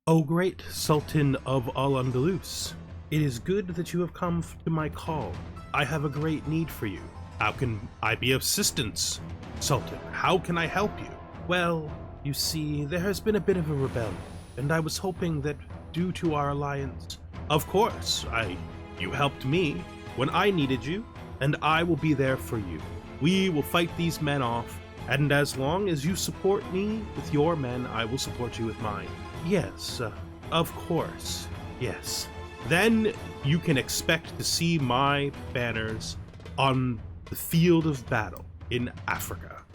O great Sultan of Al-Andalus, it is good that you have come to my call. I have a great need for you. How can I be of assistance, Sultan? How can I help you? Well, you see, there has been a bit of a rebellion, and I was hoping that due to our alliance, of course, you helped me when I needed you, and I will be there for you. We will fight these men off, and as long as you support me with your men, I will support you with mine. Yes, of course, yes. Then you can expect to see my banners on the field of battle in Africa.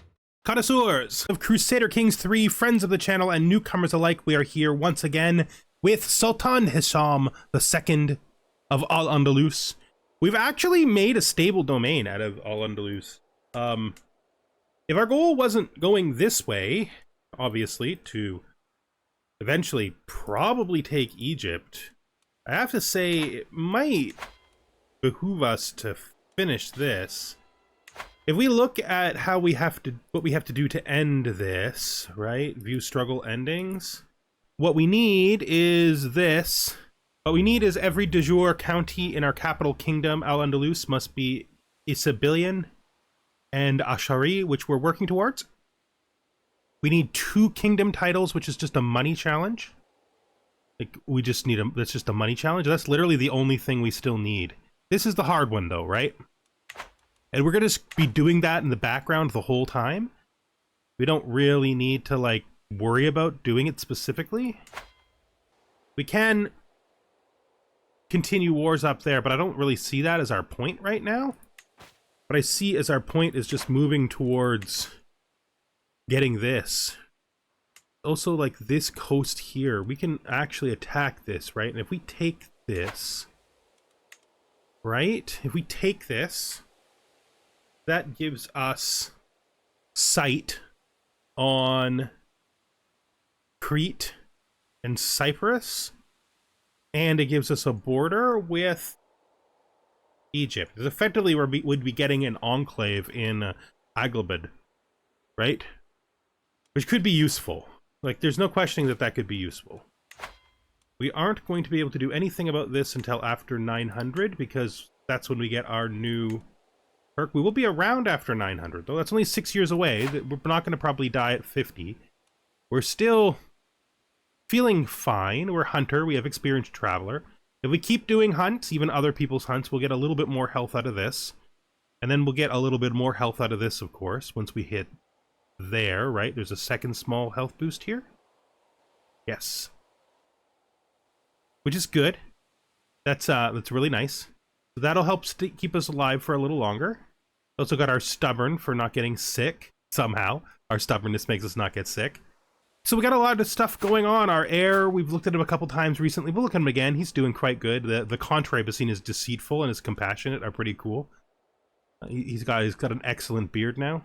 Connoisseurs of Crusader Kings 3, friends of the channel and newcomers alike, we are here once again with Sultan Hisham II of Al-Andalus. We've actually made a stable domain out of Al-Andalus. If our goal wasn't going this way, obviously, to eventually probably take Egypt, I have to say it might behoove us to finish this. If we look at how we have to, what we have to do to end this, right? View struggle endings. What we need is this. What we need is every de jure county in our capital kingdom, Al-Andalus, must be Isabilian and Ashari, which we're working towards. We need 2 kingdom titles, which is just a money challenge. Like, we just need that's just a money challenge. That's literally the only thing we still need. This is the hard one though, right? And we're gonna be doing that in the background the whole time. We don't really need to, like, worry about doing it specifically. We can continue wars up there, but I don't really see that as our point right now. What I see as our point is just moving towards getting this. Also, like, this coast here, we can actually attack this, right? And if we take this, right? If we take this, that gives us sight on Crete and Cyprus, and it gives us a border with Egypt. Because effectively, we'd be getting an enclave in Aghlabid, right? Which could be useful. Like, there's no questioning that that could be useful. We aren't going to be able to do anything about this until after 900, because that's when we get our new perk. We will be around after 900, though. That's only 6 years away. We're not going to probably die at 50. We're still feeling fine. We're Hunter. We have Experienced Traveler. If we keep doing hunts, even other people's hunts, we'll get a little bit more health out of this. And then we'll get a little bit more health out of this, of course, once we hit there, right? There's a second small health boost here. Yes. Which is good. That's really nice. So that'll help keep us alive for a little longer. Also got our stubborn for not getting sick somehow. Our stubbornness makes us not get sick. So we got a lot of stuff going on. Our heir, we've looked at him a couple times recently. We'll look at him again. He's doing quite good. The contrabasine is deceitful and his compassionate are pretty cool. He's got an excellent beard now.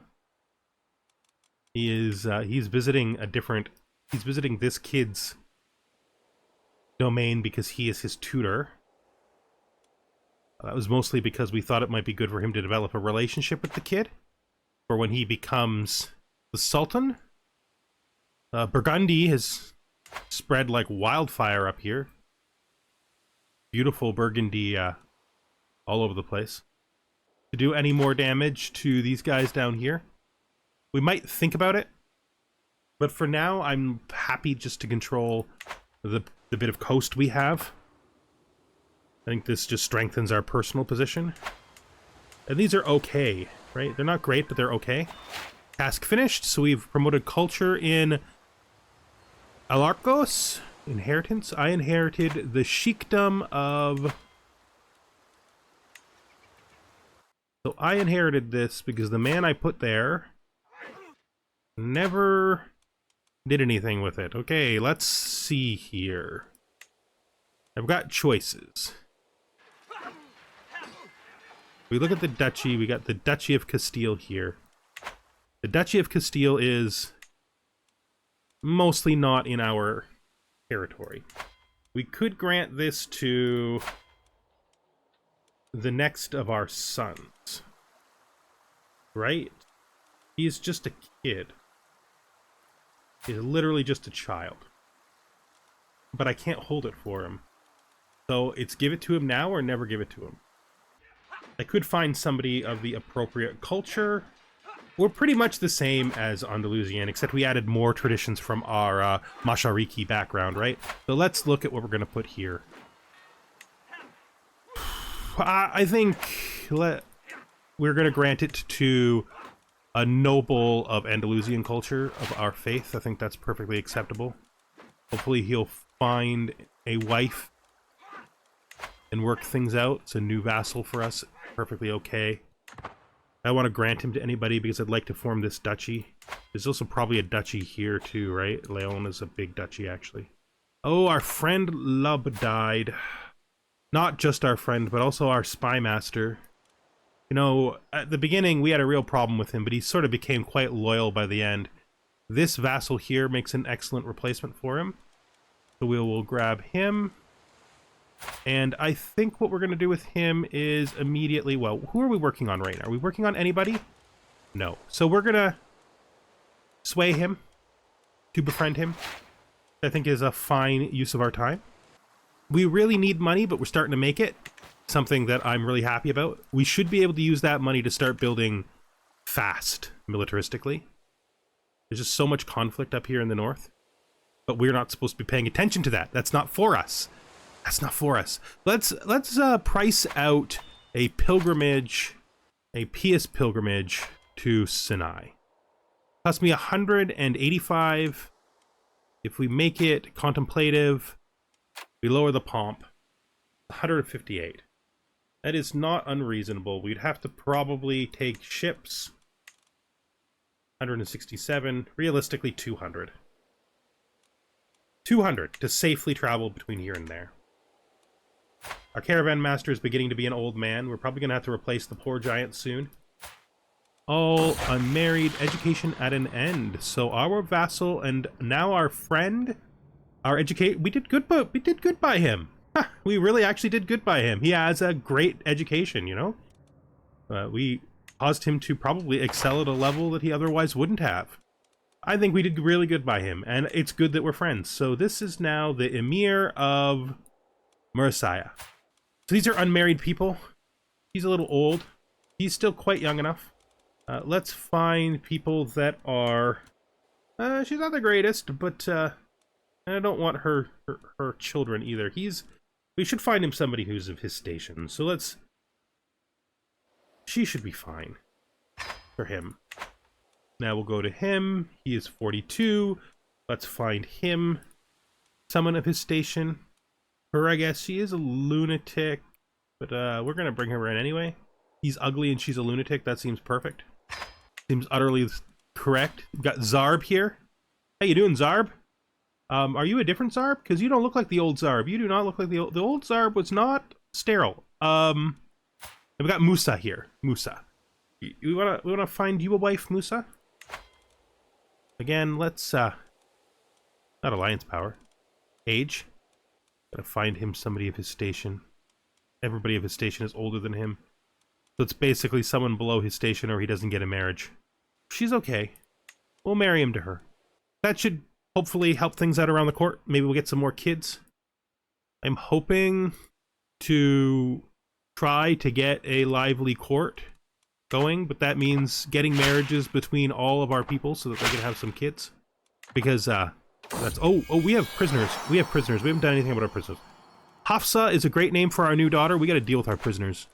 He's visiting this kid's domain because he is his tutor. That was mostly because we thought it might be good for him to develop a relationship with the kid for when he becomes the Sultan. Burgundy has spread like wildfire up here. Beautiful Burgundy all over the place. To do any more damage to these guys down here, we might think about it, but for now, I'm happy just to control the bit of coast we have. I think this just strengthens our personal position. And these are okay, right? They're not great, but they're okay. Task finished, so we've promoted culture in Al-Arcos. Inheritance. I inherited the Sheikdom of... So I inherited this because the man I put there never did anything with it. Okay, let's see here. I've got choices. We look at the duchy. We got the Duchy of Castile here. The Duchy of Castile is mostly not in our territory. We could grant this to the next of our sons. Right? He's just a kid. He's literally just a child. but I can't hold it for him. So it's give it to him now or never give it to him. I could find somebody of the appropriate culture. We're pretty much the same as Andalusian, except we added more traditions from our Mashariki background, right? So let's look at what we're going to put here. I think we're going to grant it to a noble of Andalusian culture, of our faith. I think that's perfectly acceptable. Hopefully he'll find a wife and work things out. It's a new vassal for us. Perfectly okay. I want to grant him to anybody because I'd like to form this duchy. There's also probably a duchy here too, right? Leon is a big duchy, actually. Oh, our friend Lub died. Not just our friend, but also our spy master. You know, at the beginning, we had a real problem with him, but he sort of became quite loyal by the end. This vassal here makes an excellent replacement for him. So we will grab him. And I think what we're going to do with him is immediately... Well, who are we working on right now? Are we working on anybody? No. So we're going to sway him to befriend him. I think is a fine use of our time. We really need money, but we're starting to make it. Something that I'm really happy about. We should be able to use that money to start building fast, militaristically. There's just so much conflict up here in the north. But we're not supposed to be paying attention to that. That's not for us. That's not for us. Let's price out a pilgrimage, a pious pilgrimage to Sinai. Cost me 185. If we make it contemplative, we lower the pomp. 158. That is not unreasonable. We'd have to probably take ships. 167. Realistically, 200. 200 to safely travel between here and there. Our caravan master is beginning to be an old man. We're probably going to have to replace the poor giant soon. All unmarried, education at an end. So our vassal and now our friend, our we did good by him. We really actually did good by him. He has a great education, you know. We caused him to probably excel at a level that he otherwise wouldn't have. I think we did really good by him, and it's good that we're friends. So this is now the Emir of Murcia. So these are unmarried people. He's a little old. He's still quite young enough. Let's find people that are... she's not the greatest, but I don't want her children either. We should find him somebody who's of his station. So let's... She should be fine for him. Now we'll go to him. He is 42. Let's find him someone of his station. Her, I guess, she is a lunatic, but we're going to bring her in anyway. He's ugly and she's a lunatic. That seems perfect. Seems utterly correct. We've got Zarb here. How you doing, Zarb? Are you a different Zarb? Because you don't look like the old Zarb. You do not look like the old Zarb was not sterile. We've got Musa here. Musa. We wanna find you a wife, Musa? Again, let's not alliance power. Age. Gotta find him somebody of his station. Everybody of his station is older than him. So it's basically someone below his station or he doesn't get a marriage. She's okay. We'll marry him to her. That should hopefully help things out around the court. Maybe we'll get some more kids. I'm hoping to try to get a lively court going, but that means getting marriages between all of our people so that they can have some kids. Because, that's... Oh, we have prisoners. We have prisoners. We haven't done anything about our prisoners. Hafsa is a great name for our new daughter. We gotta deal with our prisoners.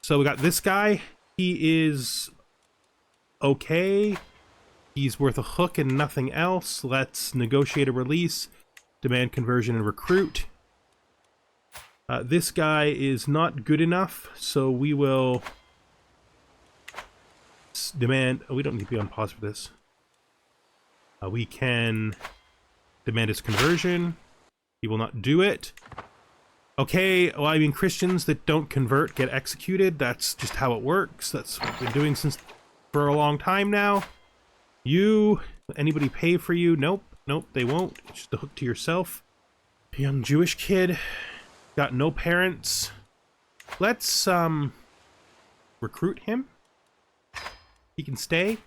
So we got this guy. He is okay. He's worth a hook and nothing else. Let's negotiate a release, demand conversion, and recruit. This guy is not good enough, so we will demand... Oh, we don't need to be on pause for this. We can demand his conversion. He will not do it. Okay, well, I mean, Christians that don't convert get executed. That's just how it works. That's what we've been doing for a long time now. You, anybody pay for you? Nope, they won't. It's just a hook to yourself. A young Jewish kid, got no parents. Let's recruit him. He can stay.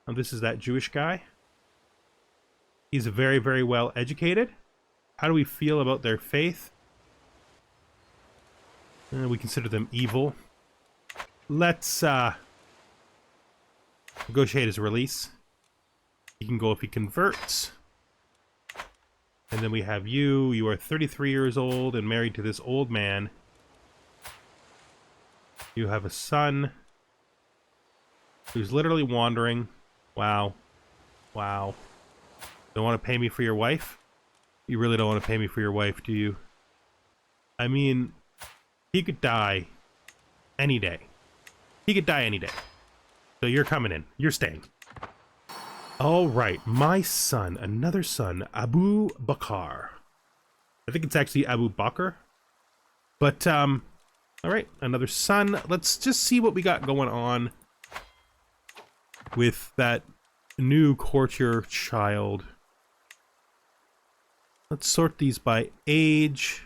Oh, this is that Jewish guy. He's very, very well educated. How do we feel about their faith? We consider them evil. Let's negotiate his release. He can go if he converts. And then we have you. You are 33 years old and married to this old man. You have a son who's literally wandering. Wow. Wow. Don't want to pay me for your wife? You really don't want to pay me for your wife, do you? I mean, he could die any day. He could die any day. So you're coming in. You're staying. All right. My son, another son, Abu Bakr. I think it's actually Abu Bakr. But, all right. Another son. Let's just see what we got going on with that new courtier child. Let's sort these by age.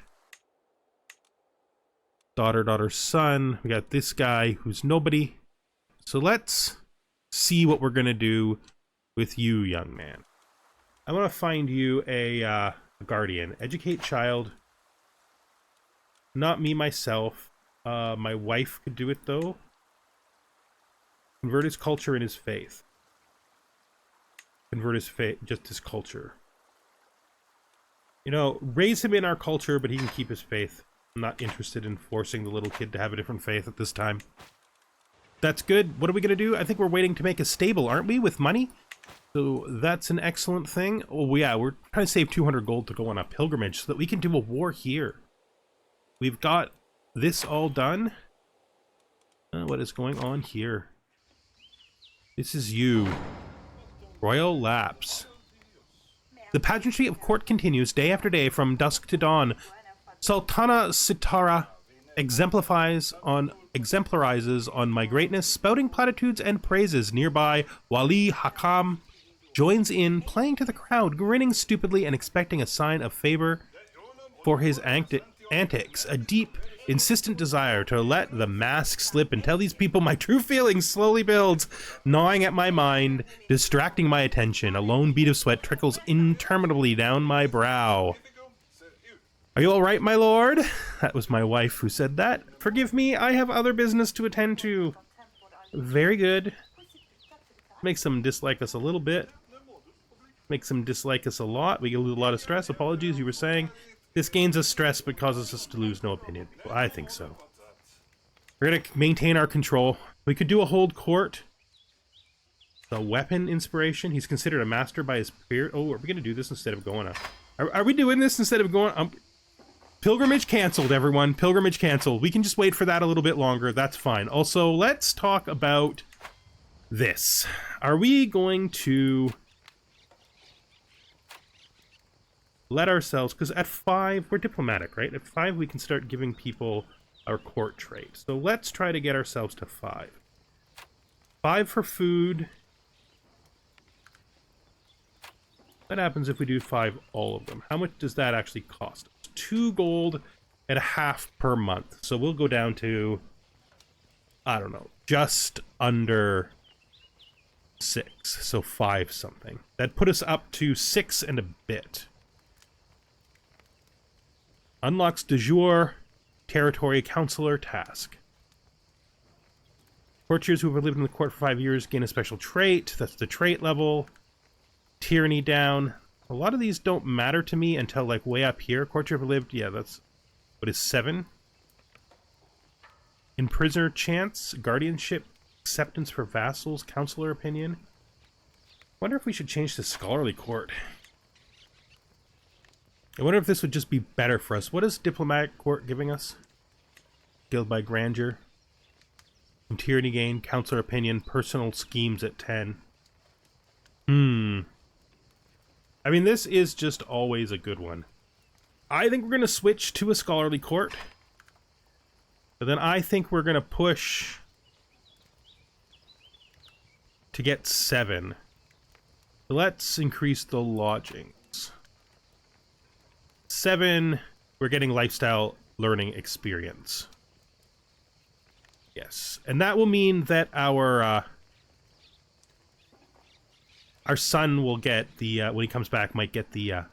Daughter, daughter, son. We got this guy who's nobody. So let's see what we're gonna do with you, young man. I want to find you a guardian. Educate child. Not me myself. My wife could do it though. Convert his culture and his faith. Convert his faith, just his culture. You know, raise him in our culture, but he can keep his faith. I'm not interested in forcing the little kid to have a different faith at this time. That's good. What are we going to do? I think we're waiting to make a stable, aren't we, with money? So that's an excellent thing. Oh, yeah, we're trying to save 200 gold to go on a pilgrimage so that we can do a war here. We've got this all done. What is going on here? This is you. Royal lapse. The pageantry of court continues day after day from dusk to dawn. Sultana Sitara exemplarizes on my greatness, spouting platitudes and praises. Nearby, Wali Hakam joins in, playing to the crowd, grinning stupidly and expecting a sign of favor for his antics. A deep, insistent desire to let the mask slip and tell these people my true feelings slowly builds, gnawing at my mind, distracting my attention. A lone bead of sweat trickles interminably down my brow. Are you all right, my lord? That was my wife who said that. Forgive me, I have other business to attend to. Very good. Makes them dislike us a little bit. Makes them dislike us a lot. We get a lot of stress. Apologies, you were saying. This gains us stress but causes us to lose no opinion. Well, I think so. We're going to maintain our control. We could do a hold court. The weapon inspiration. He's considered a master by his peer. Oh, are we going to do this instead of going? Are we doing this instead of going? Pilgrimage canceled, everyone. Pilgrimage canceled. We can just wait for that a little bit longer. That's fine. Also, let's talk about this. Are we going to let ourselves, because at 5, we're diplomatic, right? At 5, we can start giving people our court trait. So let's try to get ourselves to 5. 5 for food. What happens if we do 5 all of them? How much does that actually cost us? 2 gold and a half per month. So we'll go down to, I don't know, just under 6. So 5 something. That put us up to 6 and a bit. Unlocks de jure territory counselor task. Courtiers who have lived in the court for 5 years gain a special trait. That's the trait level. Tyranny down. A lot of these don't matter to me until like way up here. Courtier who lived, yeah, that's what is 7. Imprisoner chance, guardianship, acceptance for vassals, counselor opinion. Wonder if we should change to scholarly court. I wonder if this would just be better for us. What is diplomatic court giving us? Guild by grandeur. Tyranny gain, counselor opinion, personal schemes at 10. I mean, this is just always a good one. I think we're going to switch to a scholarly court. But then I think we're going to push to get 7. Let's increase the lodgings. 7, we're getting lifestyle learning experience. Yes, and that will mean that our son will get the when he comes back might get the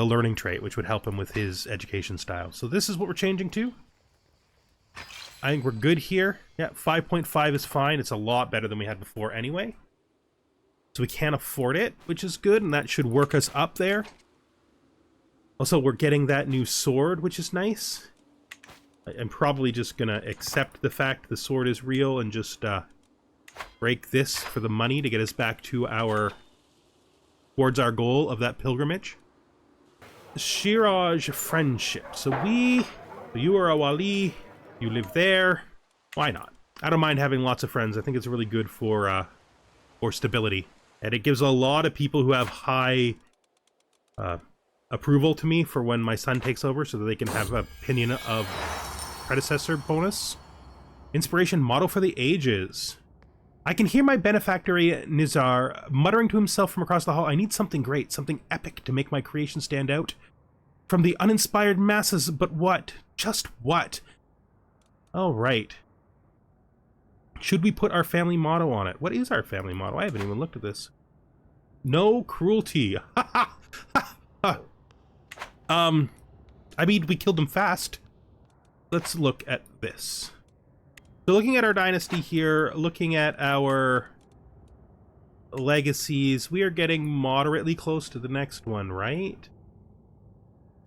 the learning trait, which would help him with his education style. So this is what we're changing to. I think we're good here. Yeah, 5.5 is fine. It's a lot better than we had before anyway. So we can't afford it, which is good, and that should work us up there. Also, we're getting that new sword, which is nice. I'm probably just gonna accept the fact the sword is real and just break this for the money to get us back to towards our goal of that pilgrimage. Shiraj friendship. So you are a wali, you live there. Why not? I don't mind having lots of friends. I think it's really good for stability. And it gives a lot of people who have high approval to me for when my son takes over, so that they can have an opinion of predecessor bonus. Inspiration, motto for the ages. I can hear my benefactor Nizar muttering to himself from across the hall, I need something great, something epic to make my creation stand out from the uninspired masses, but what? Just what? Oh, right. Should we put our family motto on it? What is our family motto? I haven't even looked at this. No cruelty. I mean, we killed them fast. Let's look at this. So looking at our dynasty here, looking at our legacies, we are getting moderately close to the next one, right?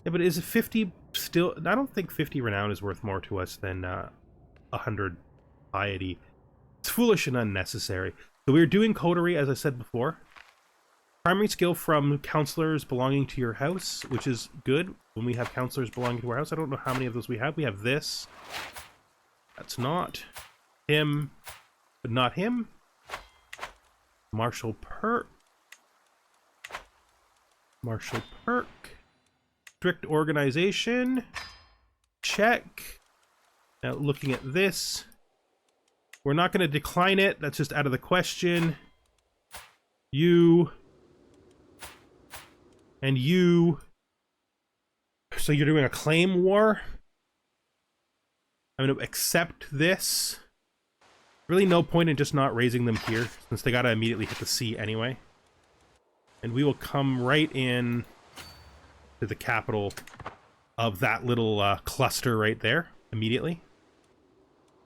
Yeah, but is it 50 still? I don't think 50 renown is worth more to us than 100 piety. It's foolish and unnecessary. So we're doing coterie, as I said before. Primary skill from counselors belonging to your house, which is good when we have counselors belonging to our house. I don't know how many of those we have. We have this. That's not him, but not him. Martial perk. Martial perk. Strict organization. Check. Now looking at this, we're not going to decline it. That's just out of the question. You and you. So you're doing a claim war. I'm going to accept this. Really no point in just not raising them here, since they got to immediately hit the sea anyway. And we will come right in to the capital of that little cluster right there, immediately.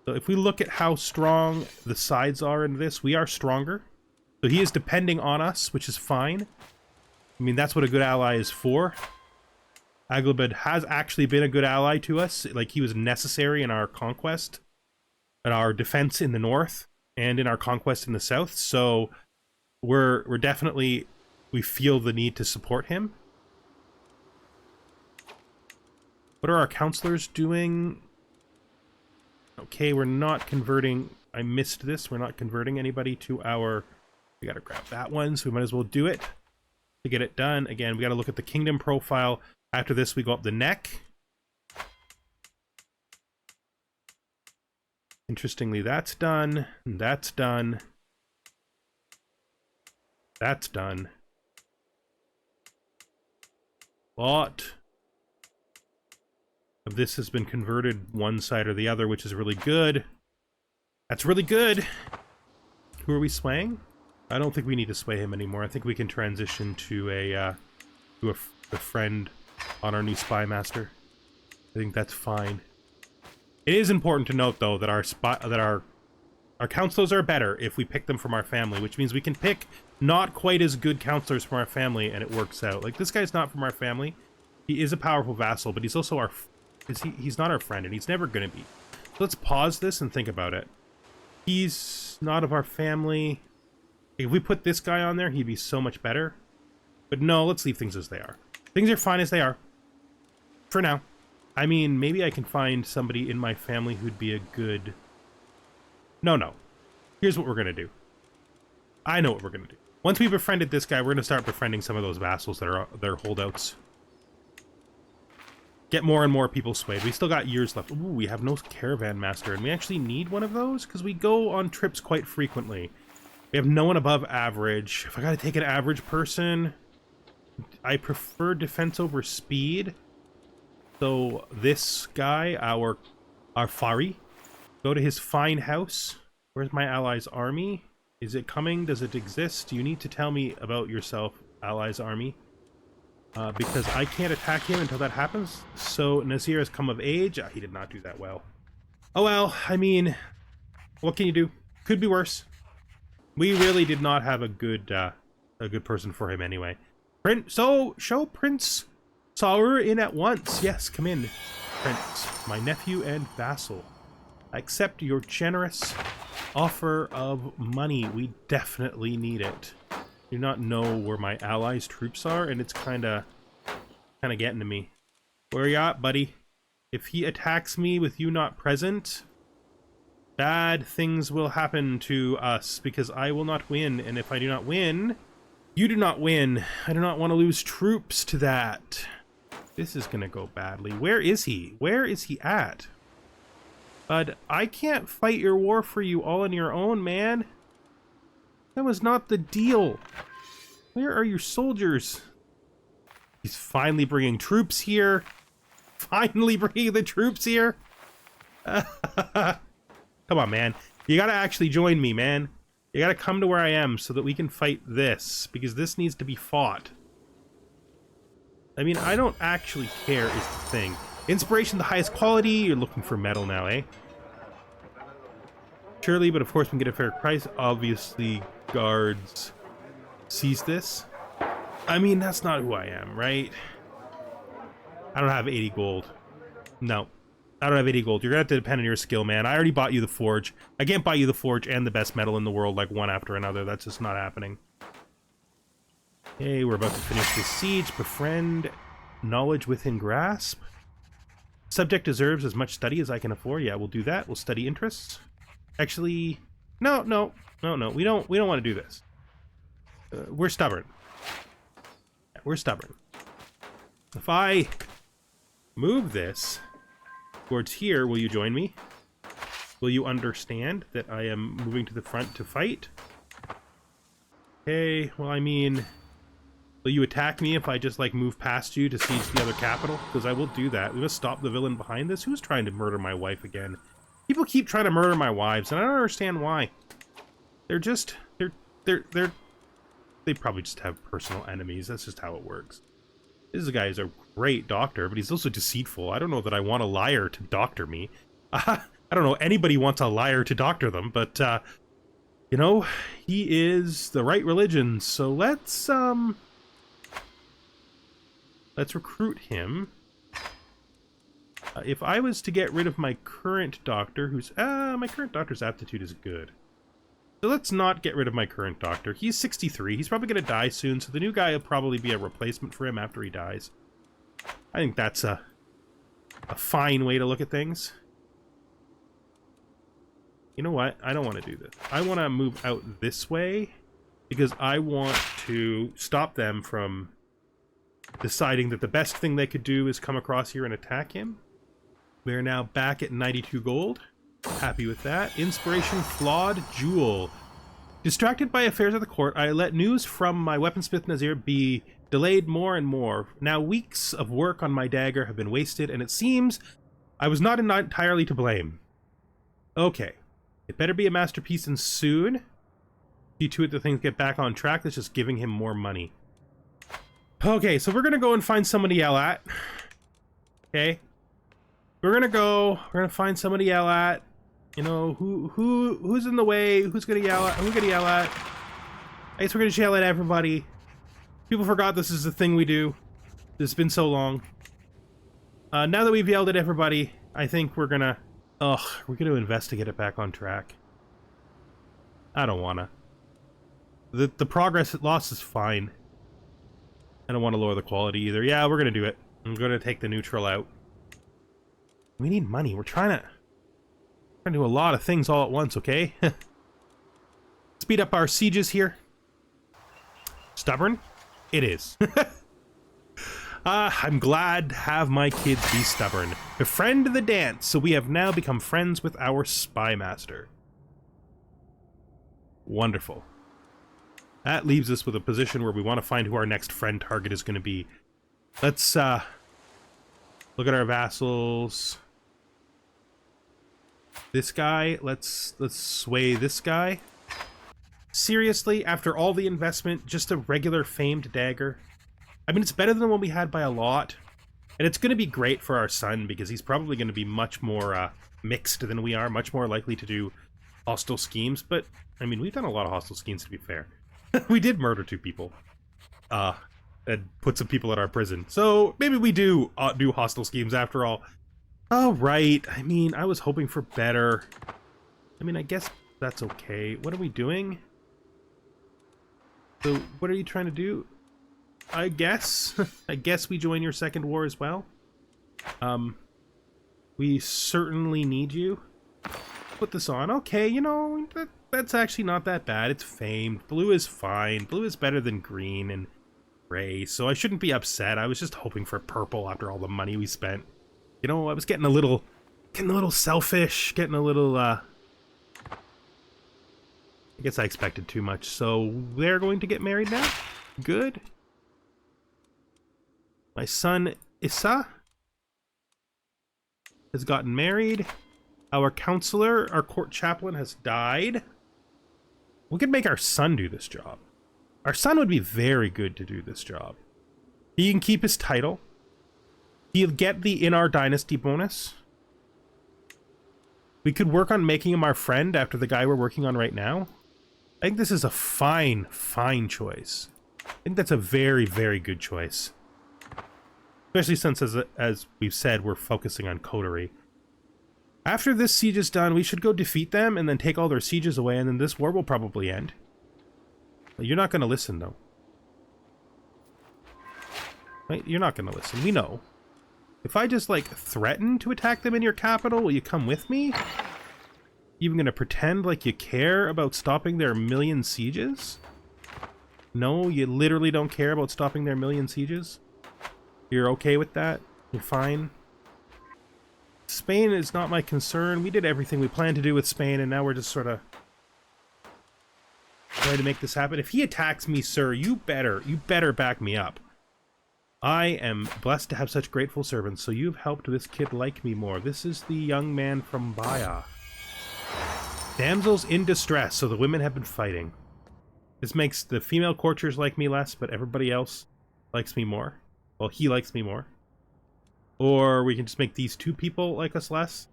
So if we look at how strong the sides are in this, we are stronger. So he is depending on us, which is fine. I mean, that's what a good ally is for. Aghlabid has actually been a good ally to us. Like, he was necessary in our conquest, in our defense in the north, and in our conquest in the south. So we're definitely, we feel the need to support him. What are our counselors doing? Okay, we're not converting. I missed this. We're not converting anybody to our... We gotta grab that one, so we might as well do it to get it done. Again, we gotta look at the kingdom profile. After this, we go up the neck. Interestingly, that's done. That's done. That's done. Lot of this has been converted one side or the other, which is really good. That's really good. Who are we swaying? I don't think we need to sway him anymore. I think we can transition to a friend on our new spy master. I think that's fine. It is important to note, though, that our counselors are better if we pick them from our family, which means we can pick not quite as good counselors from our family, and it works out. Like, this guy's not from our family. He is a powerful vassal, but he's also our... He's not our friend, and he's never going to be. So let's pause this and think about it. He's not of our family. If we put this guy on there, he'd be so much better. But no, let's leave things as they are. Things are fine as they are. For now. I mean, maybe I can find somebody in my family who'd be a good... No. Here's what we're going to do. I know what we're going to do. Once we've befriended this guy, we're going to start befriending some of those vassals that are holdouts. Get more and more people swayed. We still got years left. Ooh, we have no caravan master, and we actually need one of those because we go on trips quite frequently. We have no one above average. If I gotta take an average person, I prefer defense over speed. So this guy, our Fari, go to his fine house. Where's my allies' army? Is it coming? Does it exist? You need to tell me about yourself, allies' army. because I can't attack him until that happens. So Nazir has come of age. He did not do that well. Oh well, I mean, what can you do? Could be worse. We really did not have a good person for him anyway. So show Prince Saur in at once. Yes, come in, Prince, my nephew and vassal. I accept your generous offer of money. We definitely need it. Do not know where my allies' troops are, and it's kind of getting to me. Where you at, buddy? If he attacks me with you not present, bad things will happen to us, because I will not win, and if I do not win, you do not win. I do not want to lose troops to that. This is gonna go badly. Where is he? Where is he at? Bud, I can't fight your war for you all on your own, man. That was not the deal. Where are your soldiers? He's finally bringing troops here. Finally bringing the troops here. Come on, man. You gotta actually join me, man. You gotta come to where I am so that we can fight this, because this needs to be fought. I mean, I don't actually care is the thing. Inspiration, the highest quality. You're looking for metal now, eh? Surely, but of course we can get a fair price. Obviously, guards seize this. I mean, that's not who I am, right? I don't have 80 gold. No, I don't have 80 gold. You're gonna have to depend on your skill, man. I already bought you the forge. I can't buy you the forge and the best metal in the world, like one after another. That's just not happening. Okay, we're about to finish this siege. Befriend knowledge within grasp. Subject deserves as much study as I can afford. Yeah, we'll do that. We'll study interests. Actually, no. We don't want to do this. We're stubborn. We're stubborn. If I move this towards here, will you join me? Will you understand that I am moving to the front to fight? Okay, well, I mean, will you attack me if I just, like, move past you to siege the other capital? Because I will do that. We must stop the villain behind this. Who's trying to murder my wife again? People keep trying to murder my wives, and I don't understand why. They're just... They probably just have personal enemies. That's just how it works. This guy is a great doctor, but he's also deceitful. I don't know that I want a liar to doctor me. I don't know anybody wants a liar to doctor them, but, you know, he is the right religion, so let's recruit him. If I was to get rid of my current doctor, who's... my current doctor's aptitude is good. So let's not get rid of my current doctor. He's 63. He's probably going to die soon, so the new guy will probably be a replacement for him after he dies. I think that's a fine way to look at things. You know what? I don't want to do this. I want to move out this way, because I want to stop them from deciding that the best thing they could do is come across here and attack him. We're now back at 92 gold. Happy with that. Inspiration, flawed jewel. Distracted by affairs at the court, I let news from my weaponsmith Nazir be delayed more and more. Now weeks of work on my dagger have been wasted, and it seems I was not entirely to blame. Okay. It better be a masterpiece and soon. See to it that things get back on track. That's just giving him more money. Okay, so we're gonna go and find somebody to yell at. Okay. We're gonna find somebody to yell at. You know, who's in the way? Who's gonna yell at? Who's gonna yell at? I guess we're gonna yell at everybody. People forgot this is the thing we do. It's been so long. Now that we've yelled at everybody, I think we're gonna invest to get it back on track. I don't wanna. The progress loss is fine. I don't want to lower the quality either. Yeah, we're gonna do it. I'm gonna take the neutral out. We need money. We're trying to do a lot of things all at once, okay? Speed up our sieges here. Stubborn? It is. I'm glad to have my kids be stubborn. Befriend the dance, so we have now become friends with our spy master. Wonderful. That leaves us with a position where we want to find who our next friend target is going to be. Let's look at our vassals. This guy, let's sway this guy. Seriously, after all the investment, just a regular famed dagger. I mean, it's better than the one we had by a lot. And it's going to be great for our son because he's probably going to be much more mixed than we are, much more likely to do hostile schemes. But, I mean, we've done a lot of hostile schemes, to be fair. We did murder 2 people. And put some people in our prison. So, maybe we do do hostile schemes after all. Alright, I mean, I was hoping for better. I mean, I guess that's okay. What are we doing? So, what are you trying to do? I guess. I guess we join your second war as well. We certainly need you. Put this on. Okay, you know, that's actually not that bad. It's famed. Blue is fine. Blue is better than green and gray, so I shouldn't be upset. I was just hoping for purple after all the money we spent. You know, I was getting a little selfish, getting a little, I guess I expected too much. So they're going to get married now? Good. My son, Issa, has gotten married. Our counselor, our court chaplain, has died. We could make our son do this job. Our son would be very good to do this job. He can keep his title. He'll get the in our dynasty bonus. We could work on making him our friend after the guy we're working on right now. I think this is a fine choice. I think that's a very, very good choice. Especially since, as we've said, we're focusing on coterie. After this siege is done, we should go defeat them and then take all their sieges away, and then this war will probably end. But you're not going to listen, though. Right? You're not going to listen. We know. If I just, like, threaten to attack them in your capital, will you come with me? You even going to pretend like you care about stopping their 1,000,000 sieges? No, you literally don't care about stopping their 1,000,000 sieges? You're okay with that? You're fine? Spain is not my concern. We did everything we planned to do with Spain, and now we're just sort of trying to make this happen. If he attacks me, sir, you better back me up. I am blessed to have such grateful servants, so you've helped this kid like me more. This is the young man from Baya. Damsels in distress, so the women have been fighting. This makes the female courtiers like me less, but everybody else likes me more. Well, he likes me more. Or we can just make these 2 people like us less.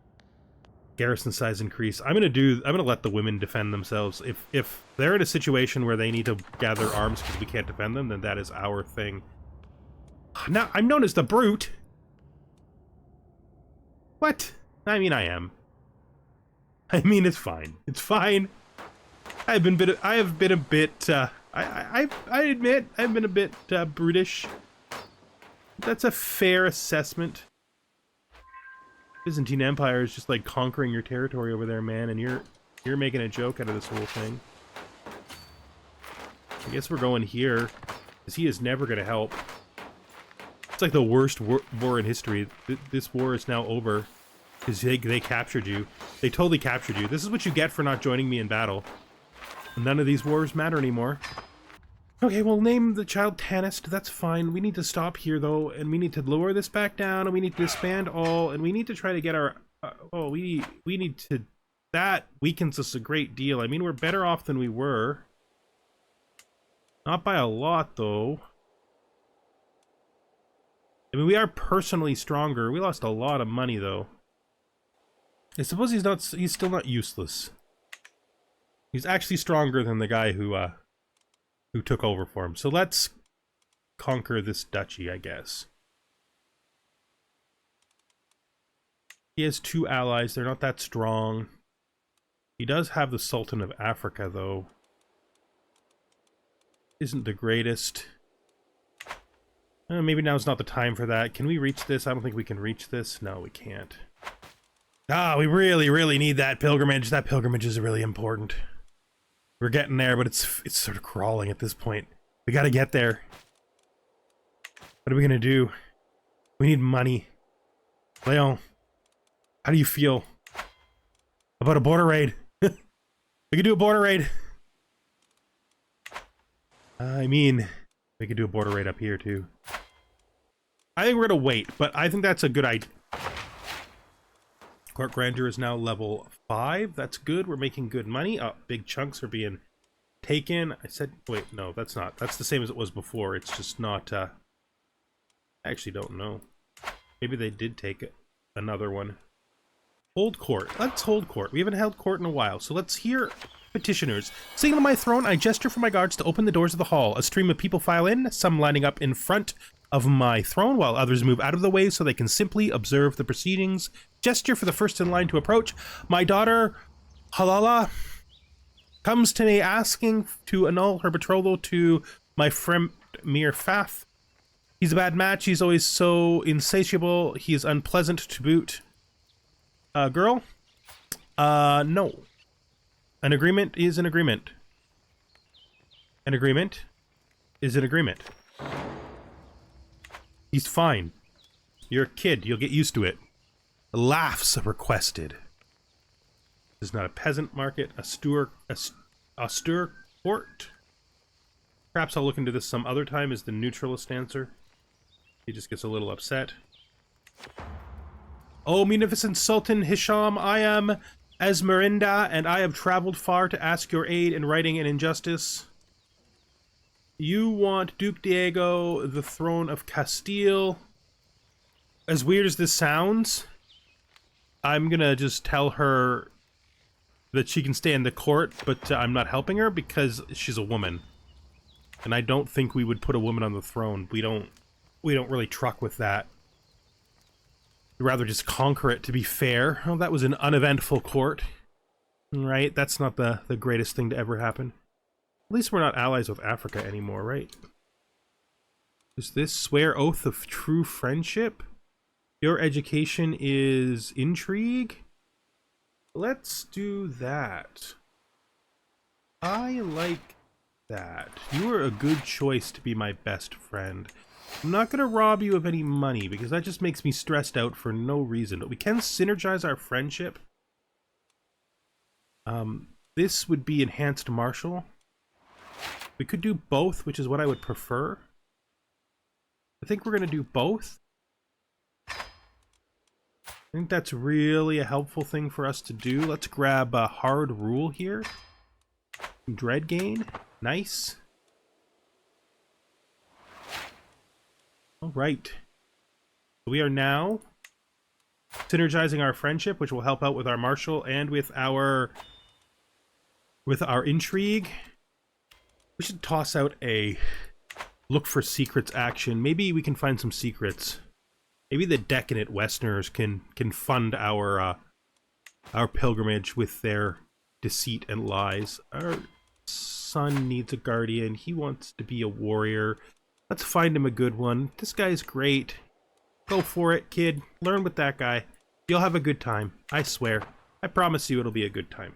Garrison size increase. I'm gonna let the women defend themselves. If they're in a situation where they need to gather arms because we can't defend them, then that is our thing. Now, I'm known as the Brute. What? I mean, I am. I mean, it's fine. It's fine. I have been a bit, I admit, I've been a bit, brutish. That's a fair assessment. Byzantine Empire is just like conquering your territory over there, man, and you're making a joke out of this whole thing. I guess we're going here, because he is never going to help. It's like the worst war in history. This war is now over, because they captured you. They totally captured you. This is what you get for not joining me in battle. None of these wars matter anymore. Okay, we'll name the child Tanist. That's fine. We need to stop here, though, and we need to lower this back down, and we need to disband all, and we need to try to get our... we need to... That weakens us a great deal. I mean, we're better off than we were. Not by a lot, though. I mean, we are personally stronger. We lost a lot of money, though. I suppose he's still not useless. He's actually stronger than the guy who took over for him. So let's conquer this duchy, I guess. He has 2 allies. They're not that strong. He does have the Sultan of Africa, though. Isn't the greatest. Maybe now's not the time for that. Can we reach this? I don't think we can reach this. No, we can't. Ah, we really, really need that pilgrimage. That pilgrimage is really important. We're getting there, but it's sort of crawling at this point. We gotta get there. What are we gonna do? We need money. Leon, how do you feel about a border raid? We could do a border raid. I mean, we could do a border raid up here, too. I think we're gonna wait, but I think that's a good idea. Court grandeur is now level 5. That's good. We're making good money. Oh, big chunks are being taken. I said, wait, no, that's not. That's the same as it was before. It's just not, I actually don't know. Maybe they did take another one. Hold court. Let's hold court. We haven't held court in a while, so let's hear petitioners. Sitting on my throne, I gesture for my guards to open the doors of the hall. A stream of people file in, some lining up in front of my throne, while others move out of the way so they can simply observe the proceedings. Gesture for the first in line to approach. My daughter, Halala, comes to me asking to annul her betrothal to my friend Mir Fath. He's a bad match. He's always so insatiable. He is unpleasant to boot. Girl? No. An agreement is an agreement. An agreement is an agreement. He's fine. You're a kid. You'll get used to it. Laughs requested. This is not a peasant market. Austere court. Perhaps I'll look into this some other time, is the neutralist answer. He just gets a little upset. Oh, munificent Sultan Hisham, I am Esmerinda, and I have traveled far to ask your aid in righting an injustice. You want Duke Diego, the throne of Castile. As weird as this sounds, I'm gonna just tell her that she can stay in the court, but I'm not helping her because she's a woman. And I don't think we would put a woman on the throne. We don't really truck with that. We'd rather just conquer it, to be fair. Oh, that was an uneventful court. Right? That's not the greatest thing to ever happen. At least we're not allies with Africa anymore, right? Is this swear oath of true friendship? Your education is intrigue? Let's do that. I like that. You are a good choice to be my best friend. I'm not going to rob you of any money because that just makes me stressed out for no reason. But we can synergize our friendship. This would be enhanced martial. We could do both, which is what I would prefer. I think we're going to do both. I think that's really a helpful thing for us to do. Let's grab a hard rule here. Dread gain. Nice. Alright. We are now synergizing our friendship, which will help out with our martial and with our intrigue. We should toss out a look for secrets action. Maybe we can find some secrets. Maybe the decadent Westerners can fund our pilgrimage with their deceit and lies. Our son needs a guardian. He wants to be a warrior. Let's find him a good one. This guy's great. Go for it, kid. Learn with that guy. You'll have a good time. I swear. I promise you it'll be a good time.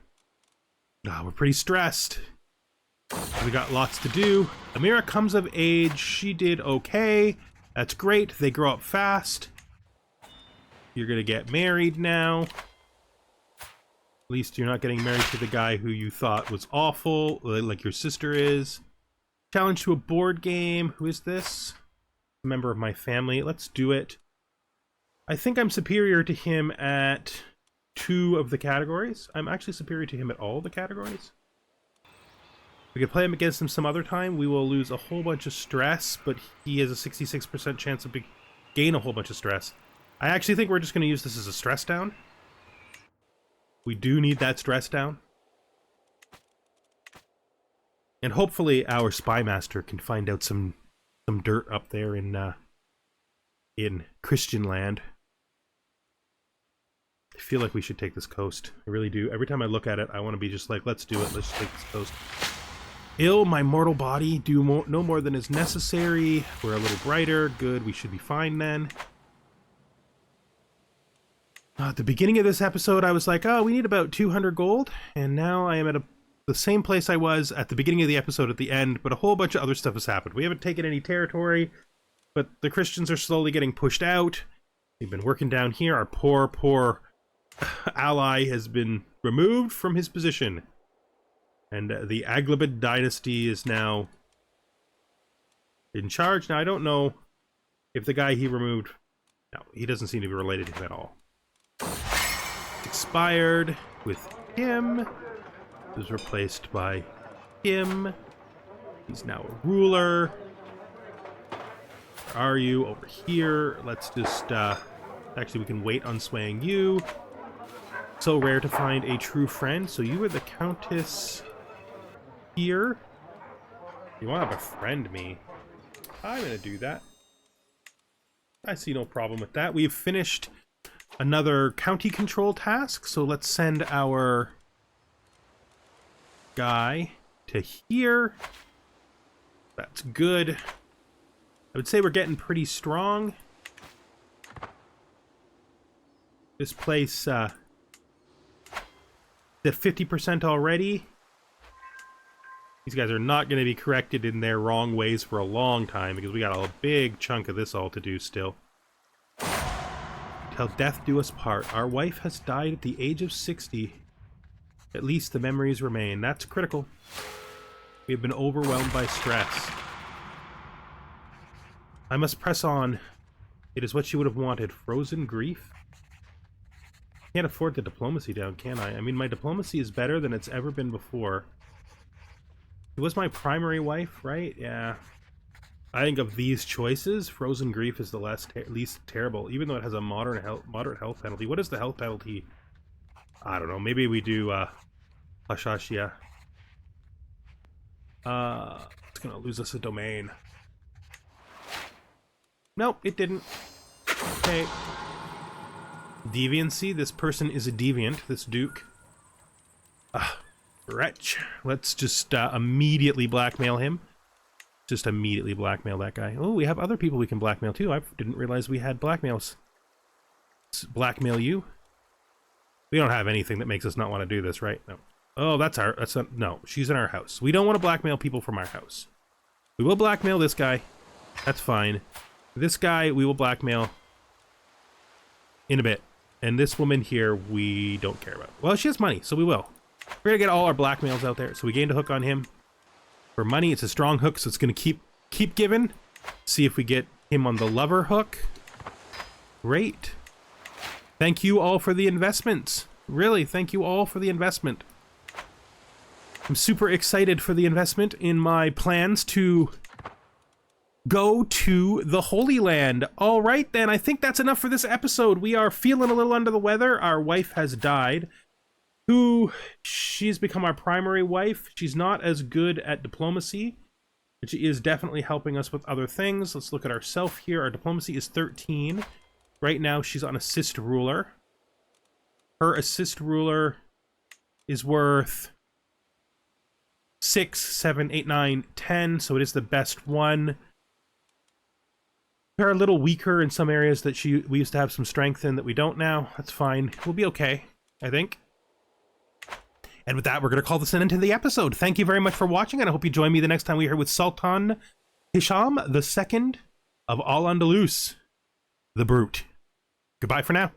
Ah, we're pretty stressed. We got lots to do. Amira comes of age. She did okay. That's great. They grow up fast. You're gonna get married now. At least you're not getting married to the guy who you thought was awful, like your sister is. Challenge to a board game. Who is this? A member of my family. Let's do it. I think I'm superior to him at 2 of the categories. I'm actually superior to him at all the categories. We could play him against him some other time. We will lose a whole bunch of stress, but he has a 66% chance to gain a whole bunch of stress. I actually think we're just going to use this as a stress down. We do need that stress down. And hopefully our spy master can find out some dirt up there in Christian land. I feel like we should take this coast. I really do. Every time I look at it, I want to be just like, let's do it. Let's take this coast. Ill, my mortal body, do no more than is necessary. We're a little brighter. Good, we should be fine then. At the beginning of this episode, I was like, oh, we need about 200 gold. And now I am at the same place I was at the beginning of the episode at the end, but a whole bunch of other stuff has happened. We haven't taken any territory, but the Christians are slowly getting pushed out. We've been working down here. Our poor ally has been removed from his position. And the Aghlabid dynasty is now in charge. Now, I don't know if the guy he removed... No, he doesn't seem to be related to him at all. Expired with him. Was replaced by him. He's now a ruler. Where are you? Over here. Let's just, actually, we can wait on swaying you. So rare to find a true friend. So you are the Countess here. You want to befriend me? I'm going to do that. I see no problem with that. We've finished another county control task. So let's send our guy to here. That's good. I would say we're getting pretty strong. This place, at 50% already. These guys are not going to be corrected in their wrong ways for a long time, because we got a big chunk of this all to do still. Till death do us part. Our wife has died at the age of 60. At least the memories remain. That's critical. We have been overwhelmed by stress. I must press on. It is what she would have wanted. Frozen grief? Can't afford the diplomacy down, can I? I mean, my diplomacy is better than it's ever been before. It was my primary wife, right? Yeah. I think of these choices, frozen grief is the least terrible, even though it has a moderate health penalty. What is the health penalty? I don't know. Maybe we do Hashashia. It's gonna lose us a domain. Nope, it didn't. Okay. Deviancy. This person is a deviant, this Duke. Wretch. Let's just immediately blackmail him. Just immediately blackmail that guy. Oh, we have other people we can blackmail too. I didn't realize we had blackmails. Let's blackmail you. We don't have anything that makes us not want to do this, right? No. Oh, no, she's in our house. We don't want to blackmail people from our house. We will blackmail this guy. That's fine. This guy, we will blackmail in a bit. And this woman here, we don't care about. Well, she has money, so we will. We're gonna get all our blackmails out there. So we gained a hook on him. For money, it's a strong hook, so it's gonna keep giving. See if we get him on the lover hook. Great. Thank you all for the investments. Really, thank you all for the investment. I'm super excited for the investment in my plans to go to the Holy Land. All right, then. I think that's enough for this episode. We are feeling a little under the weather. Our wife has died. She's become our primary wife. She's not as good at diplomacy, but she is definitely helping us with other things. Let's look at ourselves here. Our diplomacy is 13. Right now, she's on assist ruler. Her assist ruler is worth 6, 7, 8, 9, 10, so it is the best one. We're a little weaker in some areas that we used to have some strength in that we don't now. That's fine. We'll be okay, I think. And with that, we're going to call this an end to the episode. Thank you very much for watching, and I hope you join me the next time we're here with Sultan Hisham II of Al-Andalus, the Brute. Goodbye for now.